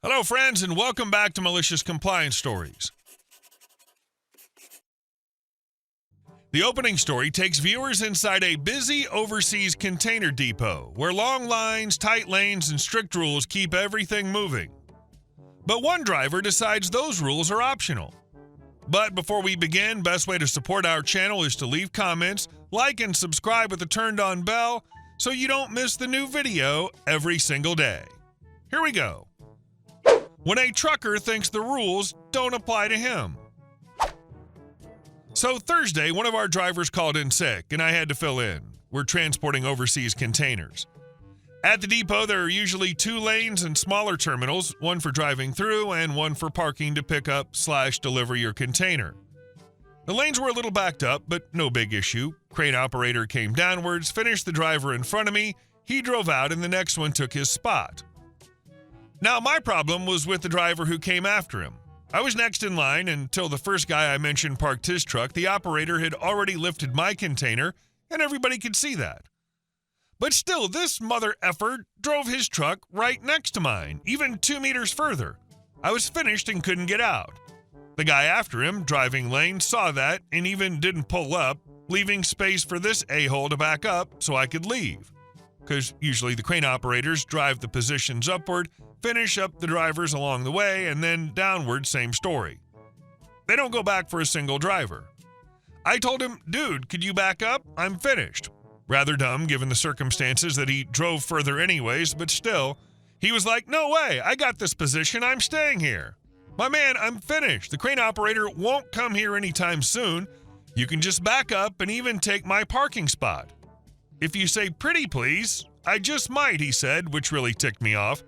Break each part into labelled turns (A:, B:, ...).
A: Hello, friends, and welcome back to Malicious Compliance Stories. The opening story takes viewers inside a busy overseas container depot where long lines, tight lanes, and strict rules keep everything moving. But one driver decides those rules are optional. But before we begin, best way to support our channel is to leave comments, like and subscribe with the turned-on bell so you don't miss the new video every single day. Here we go. When a trucker thinks the rules don't apply to him. So Thursday, one of our drivers called in sick, and I had to fill in. We're transporting overseas containers. At the depot, there are usually 2 lanes and smaller terminals, one for driving through and one for parking to pick up/deliver your container. The lanes were a little backed up, but no big issue. Crane operator came downwards, finished the driver in front of me, he drove out, and the next one took his spot. Now, my problem was with the driver who came after him. I was next in line until the first guy I mentioned parked his truck. The operator had already lifted my container, and everybody could see that. But still, this mother effer drove his truck right next to mine, even 2 meters further. I was finished and couldn't get out. The guy after him, driving lane, saw that and even didn't pull up, leaving space for this a-hole to back up so I could leave. Because usually the crane operators drive the positions upward, finish up the drivers along the way, and then downward, same story. They don't go back for a single driver. I told him, dude, could you back up? I'm finished. Rather dumb given the circumstances that he drove further anyways, but still, he was like, no way, I got this position, I'm staying here. My man, I'm finished. The crane operator won't come here anytime soon. You can just back up and even take my parking spot. If you say pretty please, I just might, he said, which really ticked me off.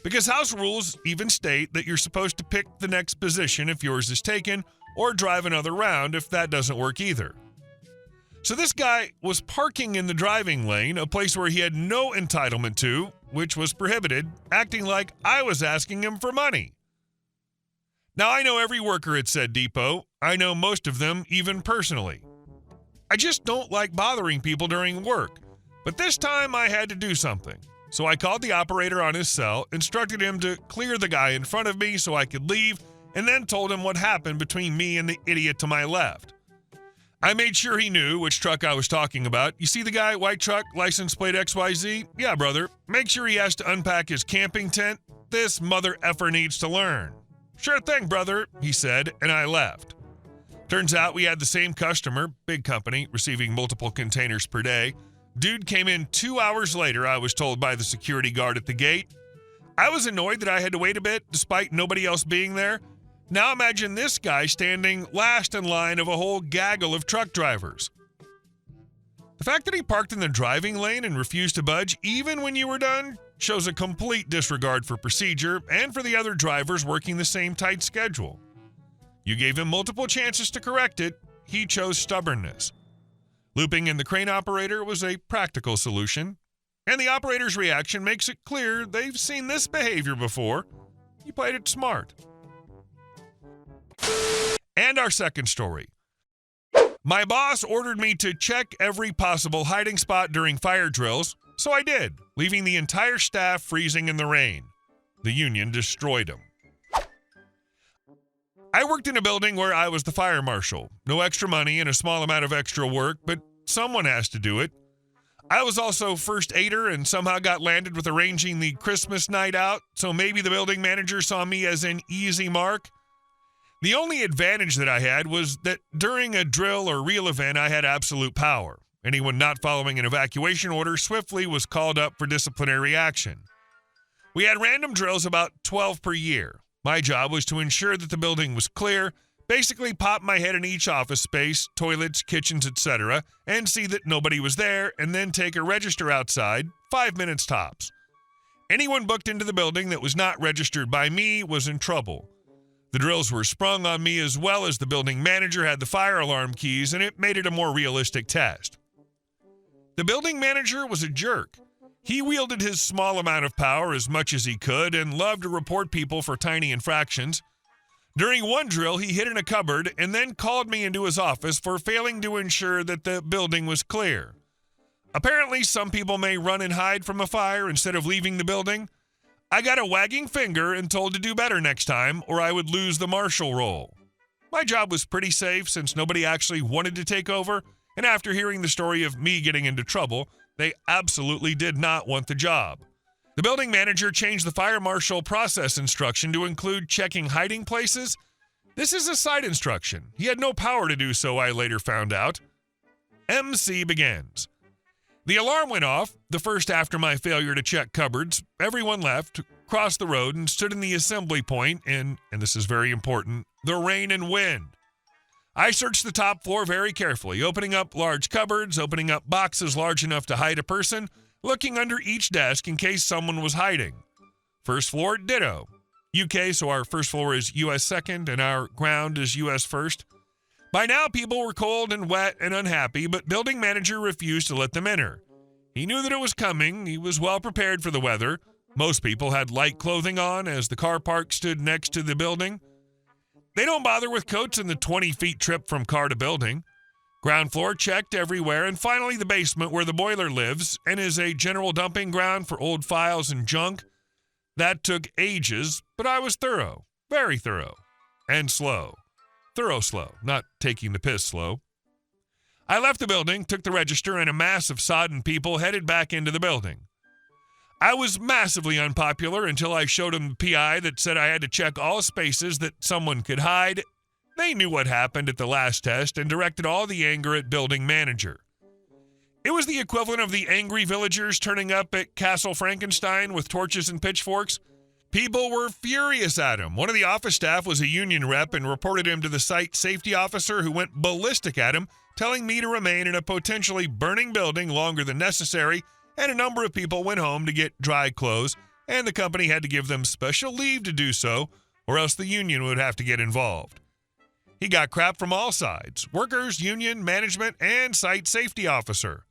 A: Because house rules even state that you're supposed to pick the next position if yours is taken, or drive another round if that doesn't work either. So this guy was parking in the driving lane, a place where he had no entitlement to, which was prohibited, acting like I was asking him for money. Now, I know every worker at said depot. I know most of them even personally. I just don't like bothering people during work, but this time I had to do something. So I called the operator on his cell, instructed him to clear the guy in front of me so I could leave, and then told him what happened between me and the idiot to my left. I made sure he knew which truck I was talking about. You see the guy, white truck, license plate XYZ? Yeah, brother. Make sure he has to unpack his camping tent. This mother effer needs to learn. Sure thing, brother, he said, and I left. Turns out we had the same customer, big company, receiving multiple containers per day. Dude came in 2 hours later, I was told by the security guard at the gate. I was annoyed that I had to wait a bit despite nobody else being there. Now imagine this guy standing last in line of a whole gaggle of truck drivers. The fact that he parked in the driving lane and refused to budge even when you were done shows a complete disregard for procedure and for the other drivers working the same tight schedule. You gave him multiple chances to correct it. He chose stubbornness. Looping in the crane operator was a practical solution, and the operator's reaction makes it clear they've seen this behavior before. He played it smart. And our second story. My boss ordered me to check every possible hiding spot during fire drills, so I did, leaving the entire staff freezing in the rain. The union destroyed him. I worked in a building where I was the fire marshal. No extra money and a small amount of extra work, but someone has to do it. I was also first aider and somehow got landed with arranging the Christmas night out, so maybe the building manager saw me as an easy mark. The only advantage that I had was that during a drill or reel event, I had absolute power. Anyone not following an evacuation order swiftly was called up for disciplinary action. We had random drills, about 12 per year. My job was to ensure that the building was clear, basically pop my head in each office space, toilets, kitchens, etc., and see that nobody was there, and then take a register outside, 5 minutes tops. Anyone booked into the building that was not registered by me was in trouble. The drills were sprung on me as well as the building manager had the fire alarm keys, and it made it a more realistic test. The building manager was a jerk. He wielded his small amount of power as much as he could and loved to report people for tiny infractions. During one drill, he hid in a cupboard and then called me into his office for failing to ensure that the building was clear. Apparently, some people may run and hide from a fire instead of leaving the building. I got a wagging finger and told to do better next time or I would lose the marshal role. My job was pretty safe since nobody actually wanted to take over, and after hearing the story of me getting into trouble, they absolutely did not want the job. The building manager changed the fire marshal process instruction to include checking hiding places. This is a side instruction. He had no power to do so, I later found out. MC begins. The alarm went off, the first after my failure to check cupboards. Everyone left, crossed the road, and stood in the assembly point in, and this is very important, the rain and wind. I searched the top floor very carefully, opening up large cupboards, opening up boxes large enough to hide a person, looking under each desk in case someone was hiding. First floor, ditto. UK, so our first floor is US second, and our ground is US first. By now, people were cold and wet and unhappy, but building manager refused to let them enter. He knew that it was coming. He was well prepared for the weather. Most people had light clothing on as the car park stood next to the building. They don't bother with coats in the 20-feet trip from car to building. Ground floor checked everywhere, and finally the basement where the boiler lives and is a general dumping ground for old files and junk. That took ages, but I was thorough, very thorough, and slow. Thorough slow, not taking the piss slow. I left the building, took the register, and a mass of sodden people headed back into the building. I was massively unpopular until I showed them the PI that said I had to check all spaces that someone could hide. They knew what happened at the last test and directed all the anger at building manager. It was the equivalent of the angry villagers turning up at Castle Frankenstein with torches and pitchforks. People were furious at him. One of the office staff was a union rep and reported him to the site safety officer, who went ballistic at him, telling me to remain in a potentially burning building longer than necessary, and a number of people went home to get dry clothes, and the company had to give them special leave to do so, or else the union would have to get involved. He got crap from all sides: workers, union, management, and site safety officer.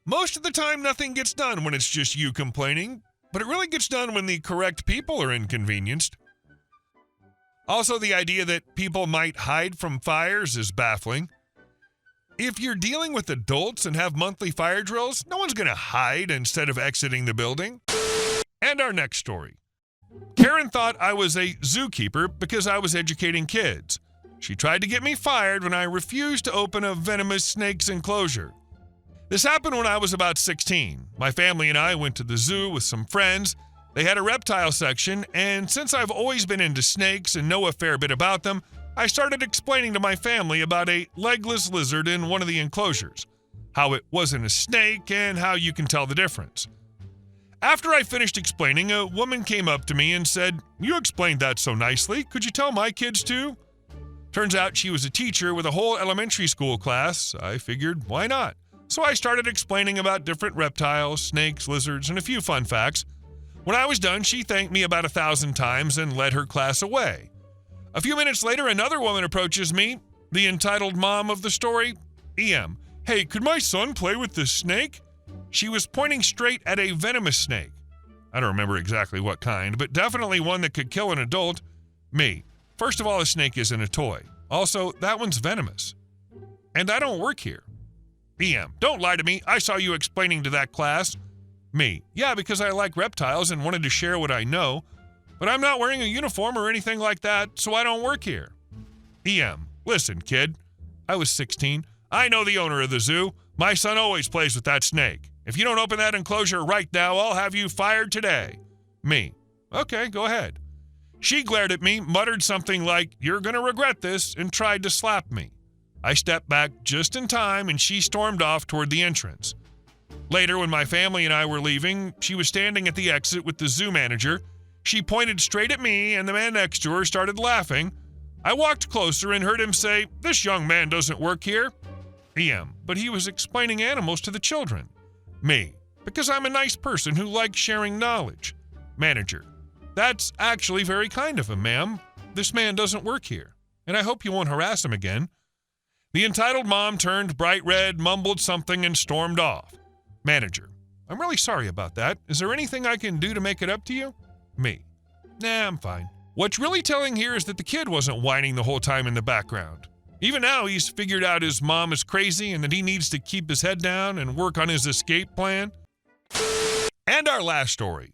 A: Most of the time, nothing gets done when it's just you complaining, but it really gets done when the correct people are inconvenienced. Also, the idea that people might hide from fires is baffling. If you're dealing with adults and have monthly fire drills, no one's going to hide instead of exiting the building. And our next story. Karen thought I was a zookeeper because I was educating kids. She tried to get me fired when I refused to open a venomous snake's enclosure. This happened when I was about 16. My family and I went to the zoo with some friends. They had a reptile section, and since I've always been into snakes and know a fair bit about them, I started explaining to my family about a legless lizard in one of the enclosures, how it wasn't a snake, and how you can tell the difference. After I finished explaining, a woman came up to me and said, "You explained that so nicely. Could you tell my kids too?" Turns out she was a teacher with a whole elementary school class. I figured, why not? So I started explaining about different reptiles, snakes, lizards, and a few fun facts. When I was done, she thanked me about 1,000 times and led her class away. A few minutes later, another woman approaches me, the entitled mom of the story. "EM, hey, could my son play with this snake?" She was pointing straight at a venomous snake. I don't remember exactly what kind, but definitely one that could kill an adult. Me, first of all, a snake isn't a toy. Also, that one's venomous. And I don't work here. EM, don't lie to me. I saw you explaining to that class. Me, yeah, because I like reptiles and wanted to share what I know. But I'm not wearing a uniform or anything like that, so I don't work here. EM, listen, kid. I was 16. I know the owner of the zoo. My son always plays with that snake. If you don't open that enclosure right now, I'll have you fired today. Me, okay, go ahead. She glared at me, muttered something like, "You're going to regret this," and tried to slap me. I stepped back just in time, and she stormed off toward the entrance. Later, when my family and I were leaving, she was standing at the exit with the zoo manager. She pointed straight at me, and the man next to her started laughing. I walked closer and heard him say, "This young man doesn't work here." EM, but he was explaining animals to the children. Me, because I'm a nice person who likes sharing knowledge. Manager, that's actually very kind of him, ma'am. This man doesn't work here, and I hope you won't harass him again. The entitled mom turned bright red, mumbled something, and stormed off. Manager, I'm really sorry about that. Is there anything I can do to make it up to you? Me, nah, I'm fine. What's really telling here is that the kid wasn't whining the whole time in the background. Even now, he's figured out his mom is crazy and that he needs to keep his head down and work on his escape plan. And our last story.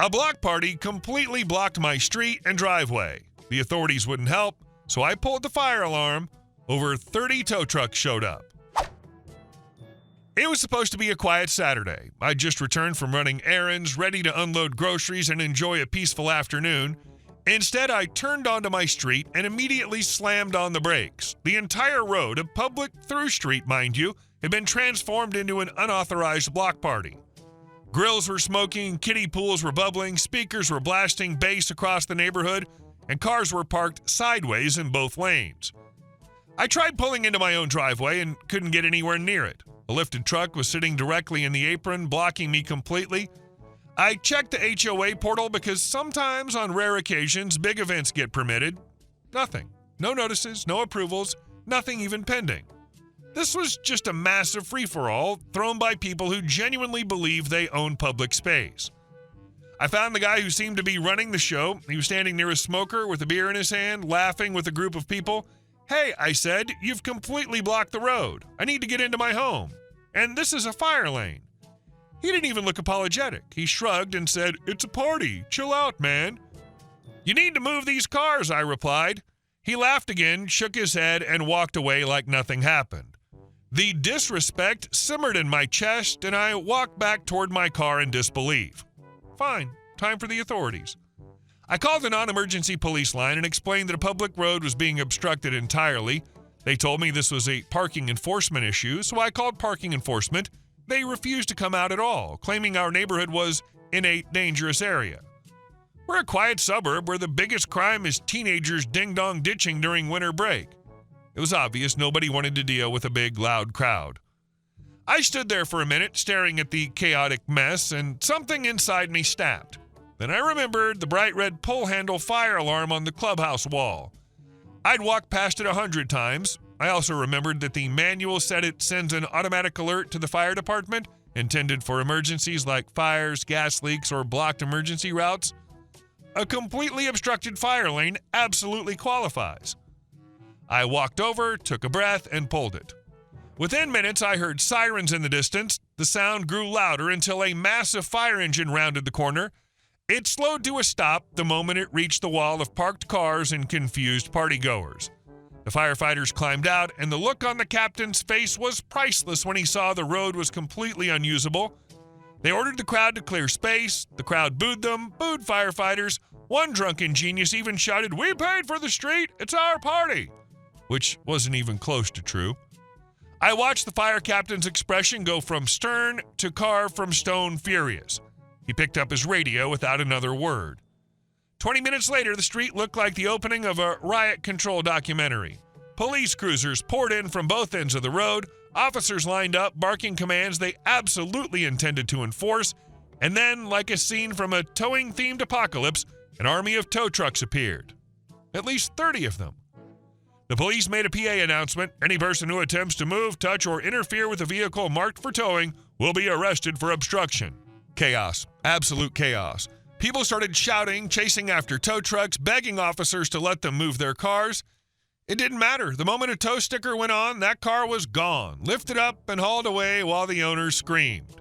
A: A block party completely blocked my street and driveway. The authorities wouldn't help, so I pulled the fire alarm. Over 30 tow trucks showed up. It was supposed to be a quiet Saturday. I just returned from running errands, ready to unload groceries and enjoy a peaceful afternoon. Instead, I turned onto my street and immediately slammed on the brakes. The entire road, a public through street, mind you, had been transformed into an unauthorized block party. Grills were smoking, kiddie pools were bubbling, speakers were blasting bass across the neighborhood, and cars were parked sideways in both lanes. I tried pulling into my own driveway and couldn't get anywhere near it. A lifted truck was sitting directly in the apron, blocking me completely. I checked the HOA portal because sometimes, on rare occasions, big events get permitted. Nothing. No notices, no approvals, nothing even pending. This was just a massive free-for-all thrown by people who genuinely believe they own public space. I found the guy who seemed to be running the show. He was standing near a smoker with a beer in his hand, laughing with a group of people. "Hey," I said, "you've completely blocked the road. I need to get into my home. And this is a fire lane." He didn't even look apologetic. He shrugged and said, "It's a party. Chill out, man." "You need to move these cars," I replied. He laughed again, shook his head, and walked away like nothing happened. The disrespect simmered in my chest, and I walked back toward my car in disbelief. Fine, time for the authorities. I called the non-emergency police line and explained that a public road was being obstructed entirely. They told me this was a parking enforcement issue, so I called parking enforcement. They refused to come out at all, claiming our neighborhood was in a dangerous area. We're a quiet suburb where the biggest crime is teenagers ding-dong ditching during winter break. It was obvious nobody wanted to deal with a big, loud crowd. I stood there for a minute, staring at the chaotic mess, and something inside me snapped. Then I remembered the bright red pull handle fire alarm on the clubhouse wall. I'd walked past it 100 times. I also remembered that the manual said it sends an automatic alert to the fire department, intended for emergencies like fires, gas leaks, or blocked emergency routes. A completely obstructed fire lane absolutely qualifies. I walked over, took a breath, and pulled it. Within minutes, I heard sirens in the distance. The sound grew louder until a massive fire engine rounded the corner. It slowed to a stop the moment it reached the wall of parked cars and confused partygoers. The firefighters climbed out, and the look on the captain's face was priceless when he saw the road was completely unusable. They ordered the crowd to clear space. The crowd booed them, booed firefighters. One drunken genius even shouted, "We paid for the street, it's our party," which wasn't even close to true. I watched the fire captain's expression go from stern to carved from stone furious. He picked up his radio without another word. 20 minutes later, the street looked like the opening of a riot control documentary. Police cruisers poured in from both ends of the road, officers lined up, barking commands they absolutely intended to enforce, and then, like a scene from a towing-themed apocalypse, an army of tow trucks appeared. At least 30 of them. The police made a PA announcement. Any person who attempts to move, touch, or interfere with a vehicle marked for towing will be arrested for obstruction. Chaos. Absolute chaos. People started shouting, chasing after tow trucks, begging officers to let them move their cars. It didn't matter. The moment a tow sticker went on, that car was gone, lifted up and hauled away while the owners screamed.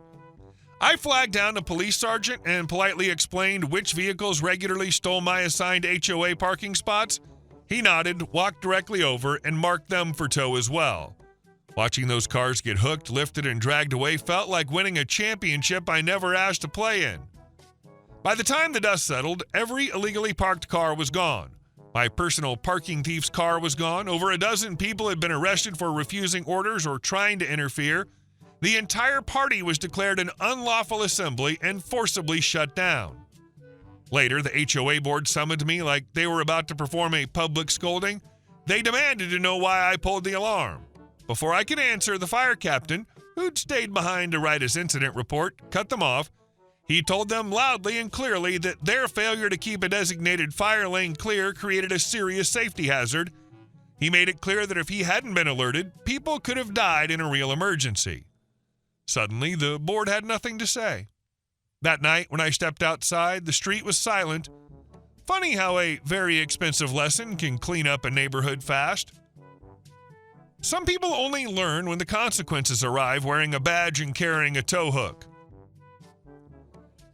A: I flagged down a police sergeant and politely explained which vehicles regularly stole my assigned HOA parking spots. He nodded, walked directly over, and marked them for tow as well. Watching those cars get hooked, lifted, and dragged away felt like winning a championship I never asked to play in. By the time the dust settled, every illegally parked car was gone. My personal parking thief's car was gone. Over a dozen people had been arrested for refusing orders or trying to interfere. The entire party was declared an unlawful assembly and forcibly shut down. Later, the HOA board summoned me like they were about to perform a public scolding. They demanded to know why I pulled the alarm. Before I could answer, the fire captain, who'd stayed behind to write his incident report, cut them off. He told them loudly and clearly that their failure to keep a designated fire lane clear created a serious safety hazard. He made it clear that if he hadn't been alerted, people could have died in a real emergency. Suddenly, the board had nothing to say. That night, when I stepped outside, the street was silent. Funny how a very expensive lesson can clean up a neighborhood fast. Some people only learn when the consequences arrive wearing a badge and carrying a tow hook.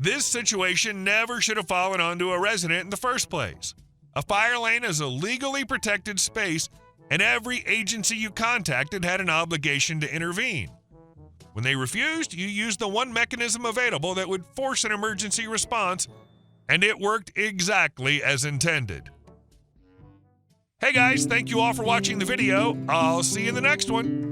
A: This situation never should have fallen onto a resident in the first place. A fire lane is a legally protected space, and every agency you contacted had an obligation to intervene. When they refused, you used the one mechanism available that would force an emergency response, and it worked exactly as intended. Hey guys, thank you all for watching the video. I'll see you in the next one.